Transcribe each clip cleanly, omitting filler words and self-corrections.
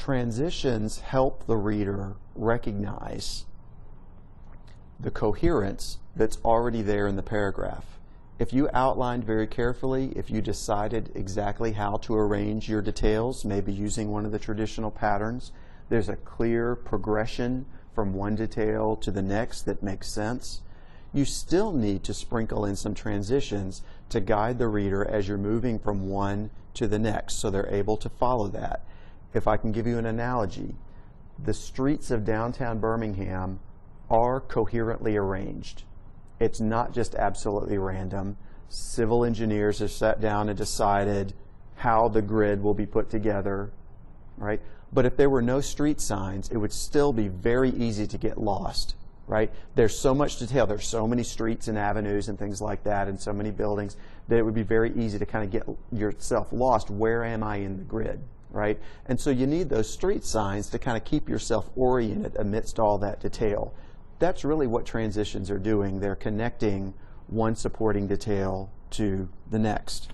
Transitions help the reader recognize the coherence that's already there in the paragraph. If you outlined very carefully, if you decided exactly how to arrange your details, maybe using one of the traditional patterns, there's a clear progression from one detail to the next that makes sense. You still need to sprinkle in some transitions to guide the reader as you're moving from one to the next so they're able to follow that. If I can give you an analogy, the streets of downtown Birmingham are coherently arranged. It's not just absolutely random. Civil engineers have sat down and decided how the grid will be put together, right? But if there were no street signs, it would still be very easy to get lost, right? There's so much detail. There's so many streets and avenues and things like that and so many buildings that it would be very easy to kind of get yourself lost. Where am I in the grid, right? And so you need those street signs to kind of keep yourself oriented amidst all that detail. That's really what transitions are doing. They're connecting one supporting detail to the next.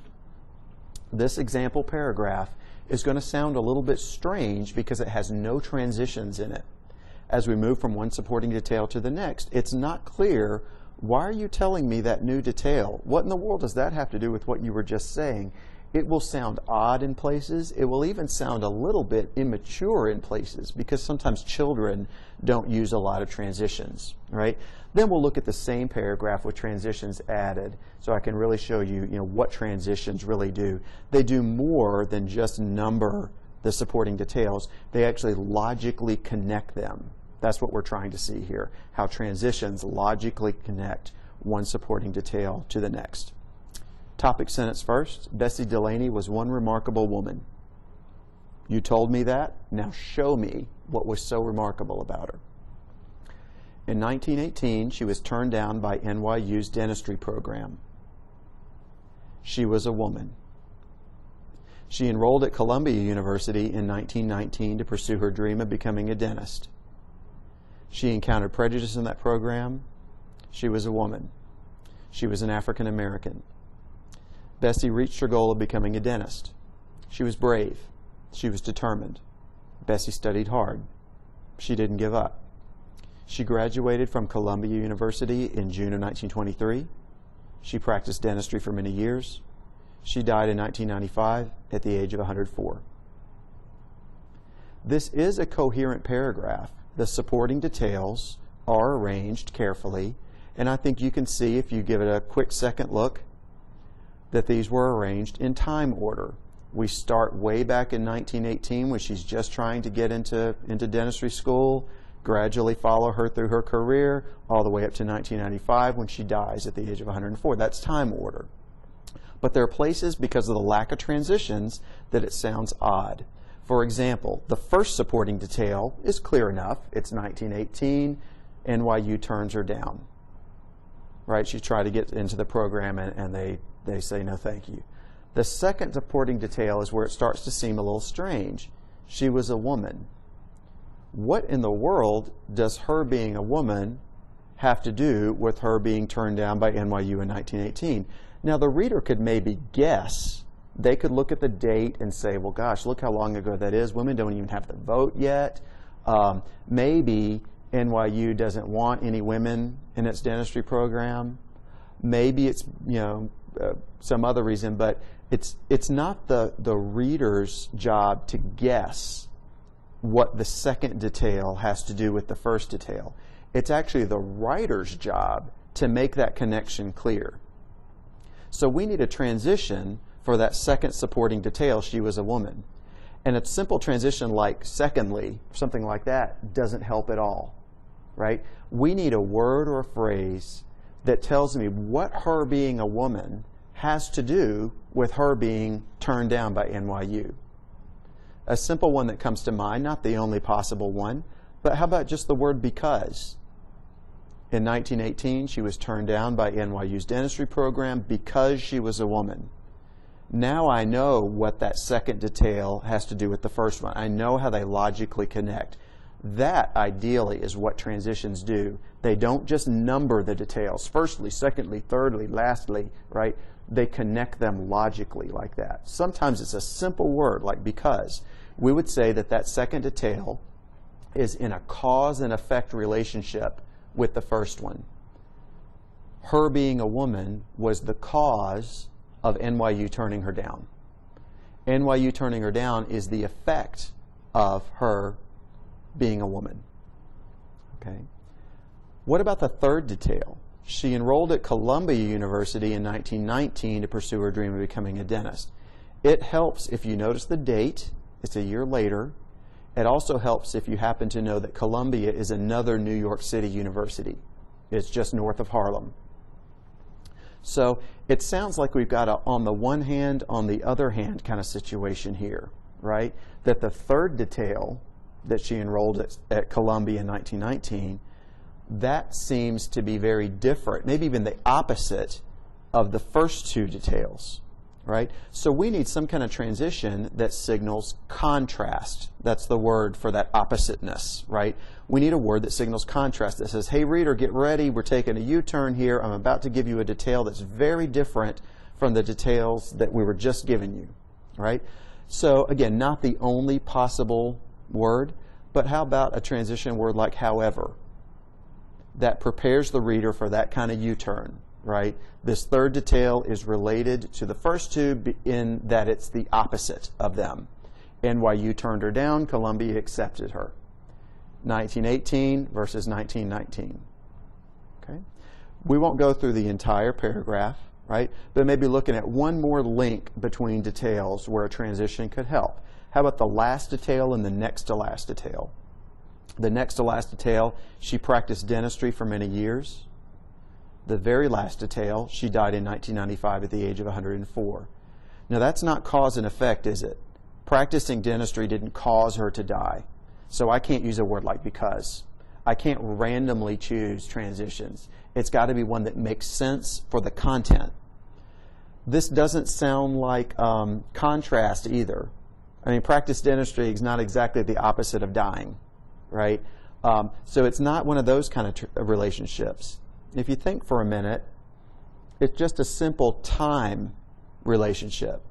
This example paragraph is going to sound a little bit strange because it has no transitions in it. As we move from one supporting detail to the next, it's not clear, why are you telling me that new detail? What in the world does that have to do with what you were just saying? It will sound odd in places. It will even sound a little bit immature in places because sometimes children don't use a lot of transitions, right? Then we'll look at the same paragraph with transitions added so I can really show you, what transitions really do. They do more than just number the supporting details. They actually logically connect them. That's what we're trying to see here, how transitions logically connect one supporting detail to the next. Topic sentence first. Bessie Delaney was one remarkable woman. You told me that. Now show me what was so remarkable about her. In 1918, she was turned down by NYU's dentistry program. She was a woman. She enrolled at Columbia University in 1919 to pursue her dream of becoming a dentist. She encountered prejudice in that program. She was a woman. She was an African American. Bessie reached her goal of becoming a dentist. She was brave. She was determined. Bessie studied hard. She didn't give up. She graduated from Columbia University in June of 1923. She practiced dentistry for many years. She died in 1995 at the age of 104. This is a coherent paragraph. The supporting details are arranged carefully, and I think you can see if you give it a quick second look that these were arranged in time order. We start way back in 1918 when she's just trying to get into dentistry school, gradually follow her through her career, all the way up to 1995 when she dies at the age of 104. That's time order. But there are places, because of the lack of transitions, that it sounds odd. For example, the first supporting detail is clear enough. It's 1918, NYU turns her down. Right? She tried to get into the program and they say no thank you. The second supporting detail is where it starts to seem a little strange. She was a woman. What in the world does her being a woman have to do with her being turned down by NYU in 1918? Now the reader could maybe guess. They could look at the date and say, well gosh, look how long ago that is. Women don't even have the vote yet. Maybe NYU doesn't want any women in its dentistry program. Maybe it's some other reason, but it's not the reader's job to guess what the second detail has to do with the first detail. It's actually the writer's job to make that connection clear. So we need a transition for that second supporting detail, she was a woman. And a simple transition like secondly, something like that, doesn't help at all, right? We need a word or a phrase that tells me what her being a woman has to do with her being turned down by NYU. A simple one that comes to mind, not the only possible one, but how about just the word because? In 1918, she was turned down by NYU's dentistry program because she was a woman. Now I know what that second detail has to do with the first one. I know how they logically connect. That, ideally, is what transitions do. They don't just number the details, firstly, secondly, thirdly, lastly, right? They connect them logically like that. Sometimes it's a simple word like because. we would say that that second detail is in a cause and effect relationship with the first one. Her being a woman was the cause of NYU turning her down. NYU turning her down is the effect of her being a woman. Okay. What about the third detail? She enrolled at Columbia University in 1919 to pursue her dream of becoming a dentist. It helps if you notice the date, it's a year later. It also helps if you happen to know that Columbia is another New York City university. It's just north of Harlem. So it sounds like we've got a on the one hand, on the other hand kind of situation here, right? That the third detail that she enrolled at Columbia in 1919, that seems to be very different, maybe even the opposite of the first two details, right? So we need some kind of transition that signals contrast. That's the word for that oppositeness, right? We need a word that signals contrast, that says, hey reader, get ready, we're taking a U-turn here. I'm about to give you a detail that's very different from the details that we were just giving you, right? So again, not the only possible word, but how about a transition word like however? That prepares the reader for that kind of U-turn, right? This third detail is related to the first two in that it's the opposite of them. NYU turned her down, Columbia accepted her. 1918 versus 1919. Okay? We won't go through the entire paragraph, right? But maybe looking at one more link between details where a transition could help. How about the last detail and the next to last detail? The next to last detail, she practiced dentistry for many years. The very last detail, she died in 1995 at the age of 104. Now that's not cause and effect, is it? Practicing dentistry didn't cause her to die. So I can't use a word like because. I can't randomly choose transitions. It's got to be one that makes sense for the content. This doesn't sound like contrast either. I mean, practice dentistry is not exactly the opposite of dying, right? So it's not one of those kind of relationships. If you think for a minute, it's just a simple time relationship.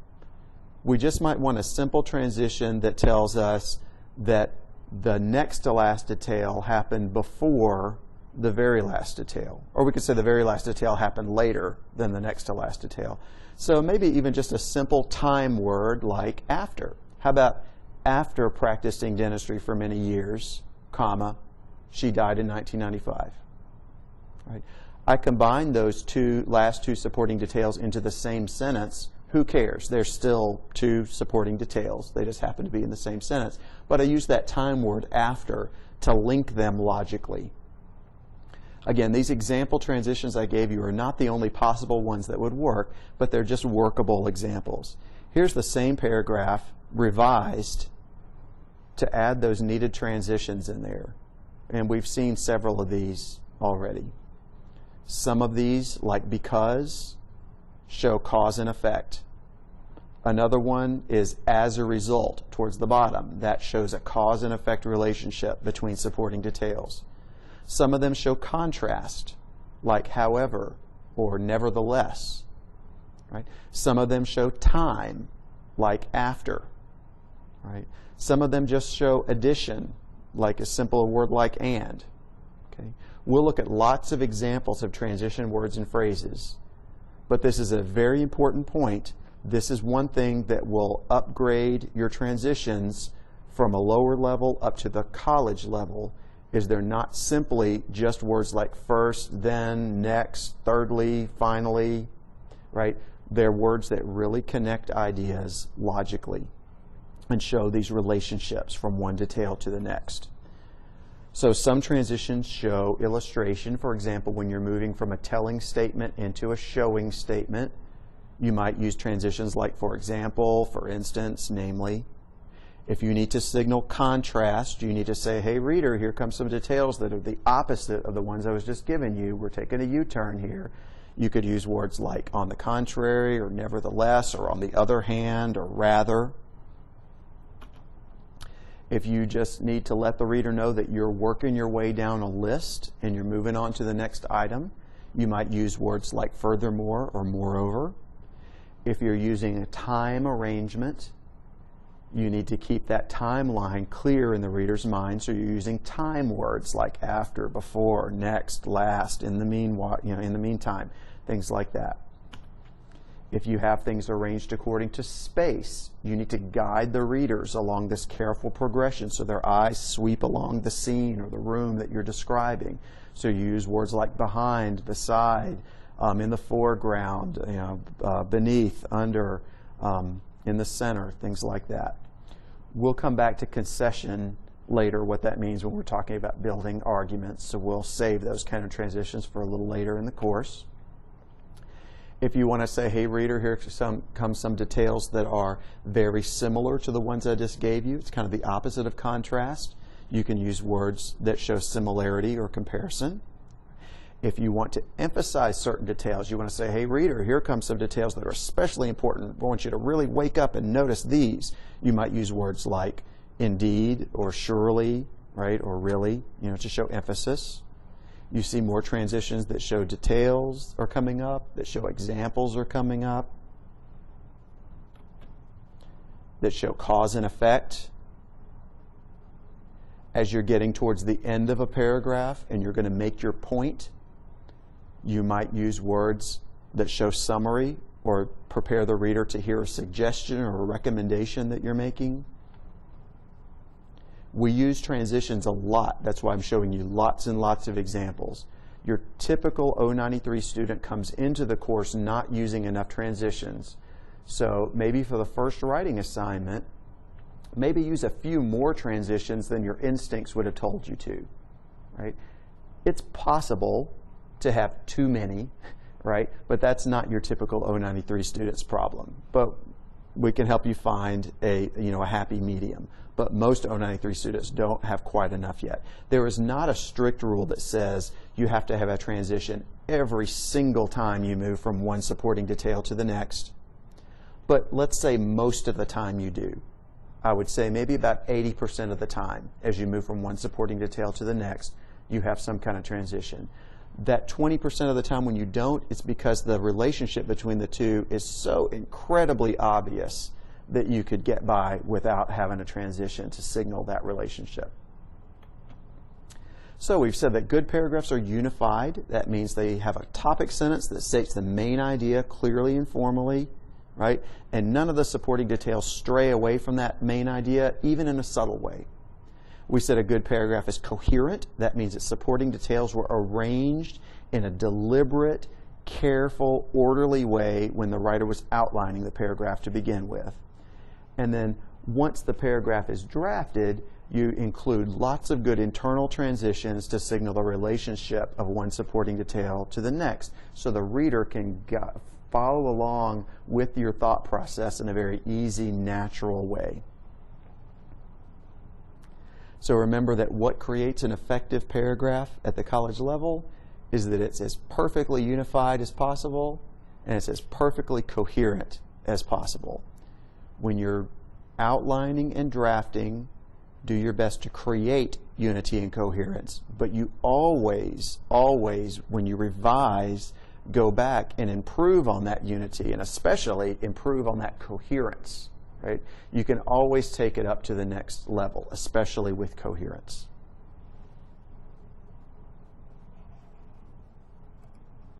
We just might want a simple transition that tells us that the next to last detail happened before the very last detail. Or we could say the very last detail happened later than the next to last detail. So maybe even just a simple time word like after. How about after practicing dentistry for many years, comma, she died in 1995. Right? I combine those last two supporting details into the same sentence. Who cares? There's still two supporting details. They just happen to be in the same sentence. But I use that time word after to link them logically. Again, these example transitions I gave you are not the only possible ones that would work, but they're just workable examples. Here's the same paragraph revised to add those needed transitions in there. And we've seen several of these already. Some of these, like because, show cause and effect. Another one is as a result towards the bottom. That shows a cause and effect relationship between supporting details. Some of them show contrast, like however or nevertheless. Right? Some of them show time, like after. Right? Some of them just show addition, like a simple word like and. Okay? We'll look at lots of examples of transition words and phrases. But this is a very important point. This is one thing that will upgrade your transitions from a lower level up to the college level, is they're not simply just words like first, then, next, thirdly, finally, right? They're words that really connect ideas logically and show these relationships from one detail to the next. So some transitions show illustration. For example, when you're moving from a telling statement into a showing statement, you might use transitions like for example, for instance, namely. If you need to signal contrast, you need to say, hey reader, here comes some details that are the opposite of the ones I was just giving you. We're taking a U-turn here. You could use words like on the contrary, or nevertheless, or on the other hand, or rather. If you just need to let the reader know that you're working your way down a list and you're moving on to the next item, you might use words like furthermore or moreover. If you're using a time arrangement, You need to keep that timeline clear in the reader's mind, so you're using time words like after, before, next, last, in the meanwhile, in the meantime, things like that. If you have things arranged according to space, you need to guide the readers along this careful progression so their eyes sweep along the scene or the room that you're describing. So you use words like behind, beside, in the foreground, beneath, under, in the center, things like that. We'll come back to concession later, what that means when we're talking about building arguments, so we'll save those kind of transitions for a little later in the course. If you want to say, hey reader, here come some details that are very similar to the ones I just gave you, it's kind of the opposite of contrast, you can use words that show similarity or comparison. If you want to emphasize certain details, you want to say, hey reader, here come some details that are especially important. I want you to really wake up and notice these. You might use words like indeed or surely, right, or really, to show emphasis. You see more transitions that show details are coming up, that show examples are coming up, that show cause and effect. As you're getting towards the end of a paragraph and you're going to make your point, you might use words that show summary or prepare the reader to hear a suggestion or a recommendation that you're making. We use transitions a lot. That's why I'm showing you lots and lots of examples. Your typical 093 student comes into the course not using enough transitions. So maybe for the first writing assignment, maybe use a few more transitions than your instincts would have told you to, right? It's possible to have too many, right? But that's not your typical 093 student's problem. But we can help you find a happy medium. But most 093 students don't have quite enough yet. There is not a strict rule that says you have to have a transition every single time you move from one supporting detail to the next. But let's say most of the time you do. I would say maybe about 80% of the time as you move from one supporting detail to the next, you have some kind of transition. That 20% of the time when you don't, it's because the relationship between the two is so incredibly obvious that you could get by without having a transition to signal that relationship. So we've said that good paragraphs are unified. That means they have a topic sentence that states the main idea clearly and formally, right? And none of the supporting details stray away from that main idea, even in a subtle way. We said a good paragraph is coherent. That means its supporting details were arranged in a deliberate, careful, orderly way when the writer was outlining the paragraph to begin with. And then once the paragraph is drafted, you include lots of good internal transitions to signal the relationship of one supporting detail to the next, so the reader can follow along with your thought process in a very easy, natural way. So remember that what creates an effective paragraph at the college level is that it's as perfectly unified as possible and it's as perfectly coherent as possible. When you're outlining and drafting, do your best to create unity and coherence, but you always, when you revise, go back and improve on that unity and especially improve on that coherence, right? You can always take it up to the next level, especially with coherence.